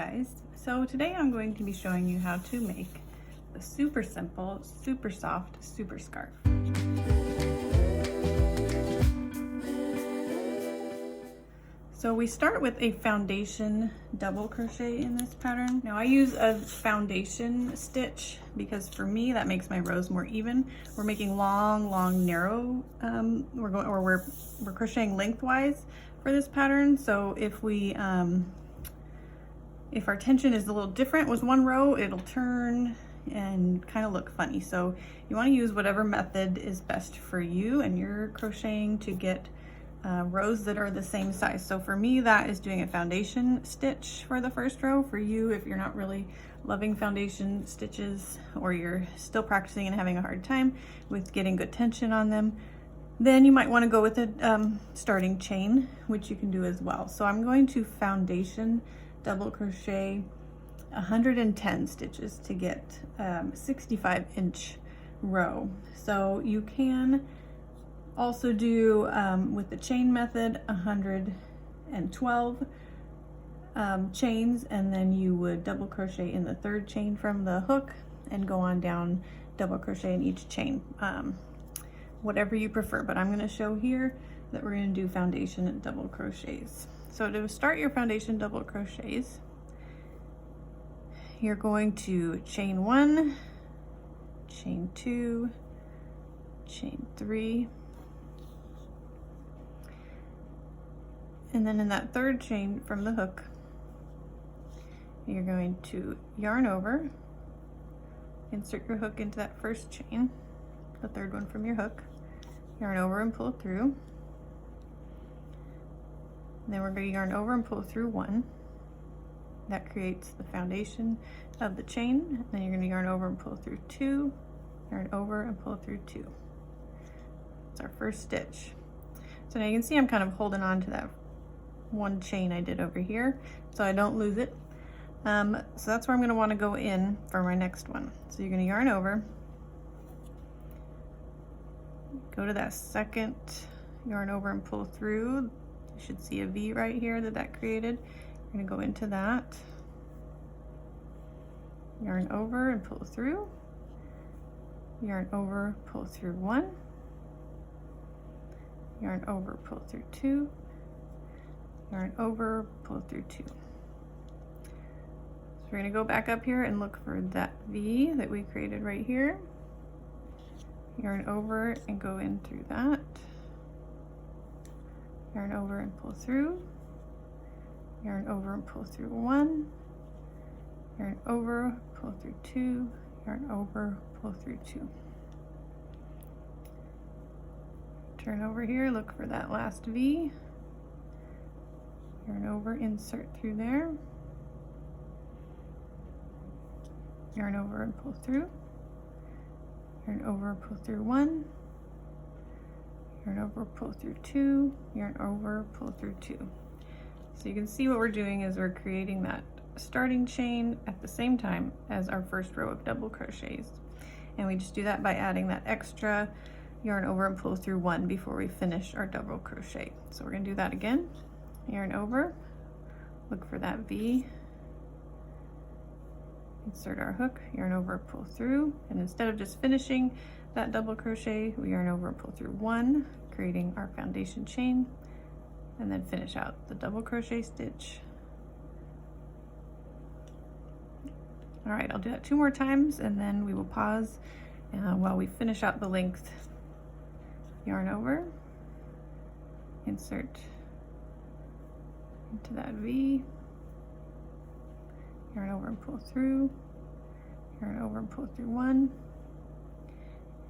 guys, so today I'm going to be showing you how to make the super simple, super soft super scarf. So we start with a foundation double crochet in this pattern. Now I use a foundation stitch because for me that makes my rows more even. We're making long, narrow, we're crocheting lengthwise for this pattern. So if our tension is a little different with one row, it'll turn and kind of look funny. So you want to use whatever method is best for you and you're crocheting to get rows that are the same size. So for me, that is doing a foundation stitch for the first row. For you, if you're not really loving foundation stitches or you're still practicing and having a hard time with getting good tension on them, then you might want to go with a starting chain, which you can do as well. So I'm going to foundation double crochet 110 stitches to get 65-inch row. So you can also do with the chain method 112 chains, and then you would double crochet in the third chain from the hook and go on down, double crochet in each chain, whatever you prefer. But I'm going to show here that we're going to do foundation double crochets. So to start your foundation double crochets, you're going to chain 1, chain 2, chain 3, and then in that third chain from the hook, you're going to yarn over, insert your hook into that first chain, the third one from your hook, yarn over and pull through. Then we're going to yarn over and pull through 1. That creates the foundation of the chain. Then you're going to yarn over and pull through 2, yarn over and pull through 2. It's our first stitch. So now you can see I'm kind of holding on to that one chain I did over here so I don't lose it. So that's where I'm going to want to go in for my next one. So you're going to yarn over, go to that second, yarn over and pull through. You should see a V right here that created. You're going to go into that, yarn over and pull through, yarn over, pull through 1, yarn over, pull through 2, yarn over, pull through 2. So we're going to go back up here and look for that V that we created right here, yarn over and go in through that, yarn over and pull through, yarn over and pull through 1, yarn over, pull through 2, yarn over, pull through 2. Turn over here, look for that last V, yarn over, insert through there, yarn over and pull through, yarn over, pull through 1, yarn over, pull through 2, yarn over, pull through 2. So you can see what we're doing is we're creating that starting chain at the same time as our first row of double crochets. And we just do that by adding that extra yarn over and pull through 1 before we finish our double crochet. So we're going to do that again. Yarn over, look for that V, insert our hook, yarn over, pull through, and instead of just finishing that double crochet, we yarn over and pull through 1, creating our foundation chain, and then finish out the double crochet stitch. All right, I'll do that 2 more times and then we will pause while we finish out the length. Yarn over, insert into that V, yarn over and pull through, yarn over and pull through 1,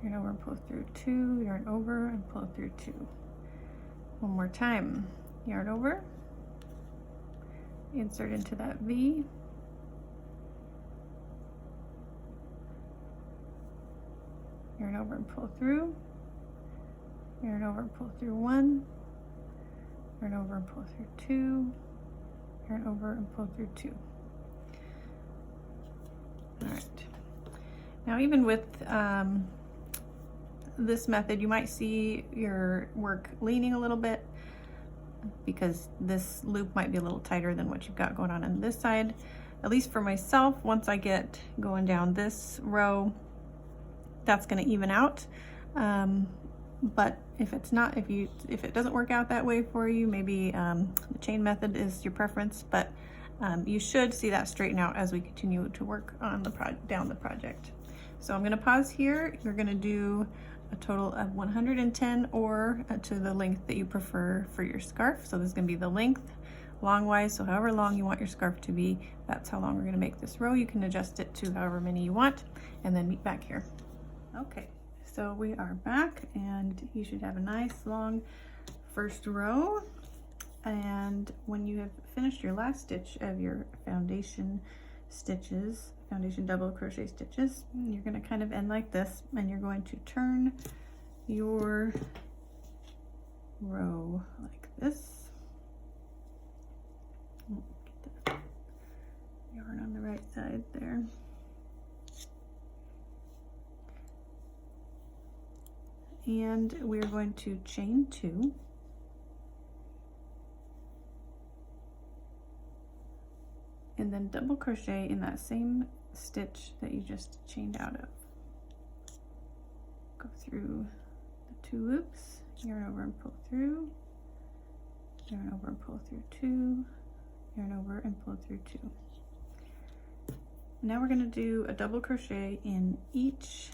yarn over and pull through 2, yarn over and pull through 2. One more time, yarn over, insert into that V, yarn over and pull through, yarn over and pull through 1, yarn over and pull through 2, yarn over and pull through 2. All right, now even with this method, you might see your work leaning a little bit. because this loop might be a little tighter than what you've got going on this side. At least for myself, once I get going down this row, that's going to even out. But if it's not, if it doesn't work out that way for you, maybe the chain method is your preference, but you should see that straighten out as we continue to work on down the project. So I'm going to pause here. You're going to do a total of 110 or to the length that you prefer for your scarf. So this is going to be the length, long-wise, so however long you want your scarf to be, that's how long we're going to make this row. You can adjust it to however many you want, and then meet back here. Okay, so we are back, and you should have a nice long first row. And when you have finished your last stitch of your foundation stitches, foundation double crochet stitches, you're going to kind of end like this, and you're going to turn your row like this. Get the yarn on the right side there. And we're going to chain 2. And then double crochet in that same stitch that you just chained out of. Go through the 2 loops, yarn over and pull through, yarn over and pull through 2, yarn over and pull through 2. Now we're going to do a double crochet in each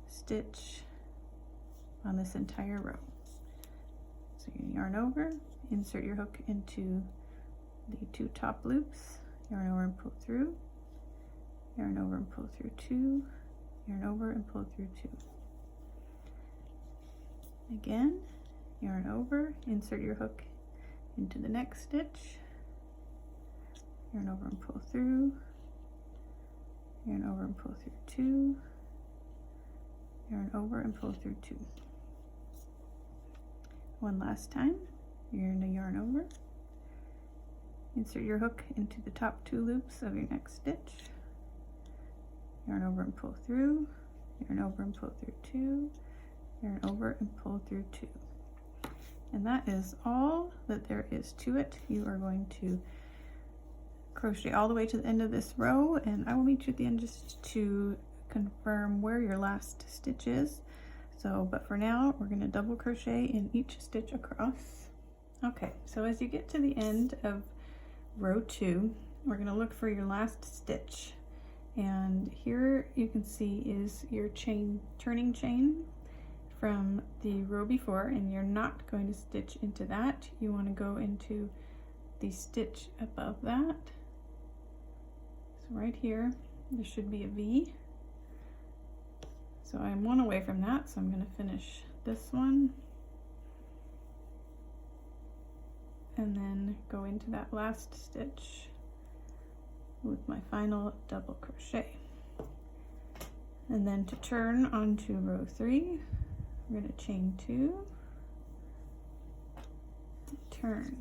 stitch on this entire row. So you yarn over, insert your hook into the 2 top loops, yarn over and pull through, yarn over and pull through 2, yarn over and pull through 2. Again, yarn over, insert your hook into the next stitch, yarn over and pull through, yarn over and pull through 2, yarn over and pull through 2. One last time, you're going to yarn over, insert your hook into the top 2 loops of your next stitch, yarn over and pull through, yarn over and pull through 2, yarn over and pull through 2. And that is all that there is to it. You are going to crochet all the way to the end of this row, and I will meet you at the end just to confirm where your last stitch is. So, but for now, we're going to double crochet in each stitch across. Okay, so as you get to the end of row 2, we're going to look for your last stitch, and here you can see is your turning chain from the row before, and you're not going to stitch into that. You want to go into the stitch above that. So right here there should be a V, so I'm 1 away from that, so I'm going to finish this one and then go into that last stitch with my final double crochet. And then to turn onto row 3, we're going to chain 2, turn.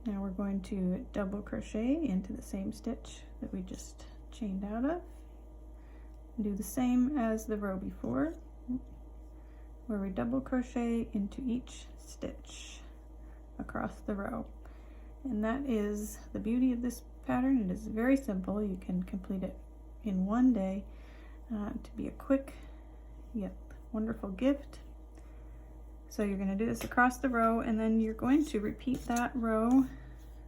Now we're going to double crochet into the same stitch that we just chained out of. Do the same as the row before, where we double crochet into each stitch across the row. And that is the beauty of this pattern. It is very simple. You can complete it in one day to be a quick yet wonderful gift. So you're going to do this across the row, and then you're going to repeat that row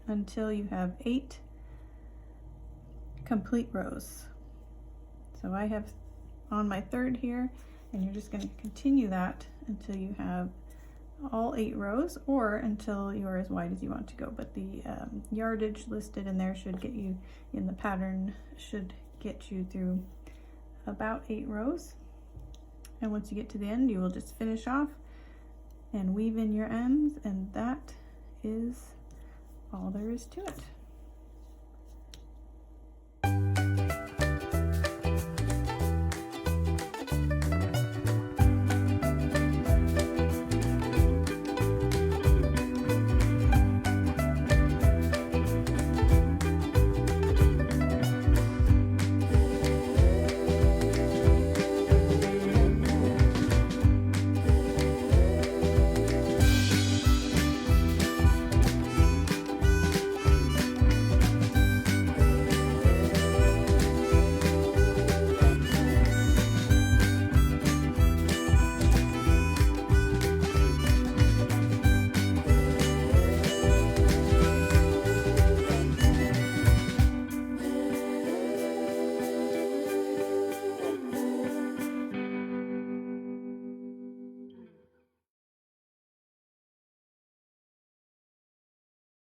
until you have 8 complete rows. So I have on my 3rd here, and you're just going to continue that until you have all 8 rows, or until you're as wide as you want to go. But the yardage listed in there should get you, in the pattern, should get you through about 8 rows. And once you get to the end, you will just finish off and weave in your ends, and that is all there is to it.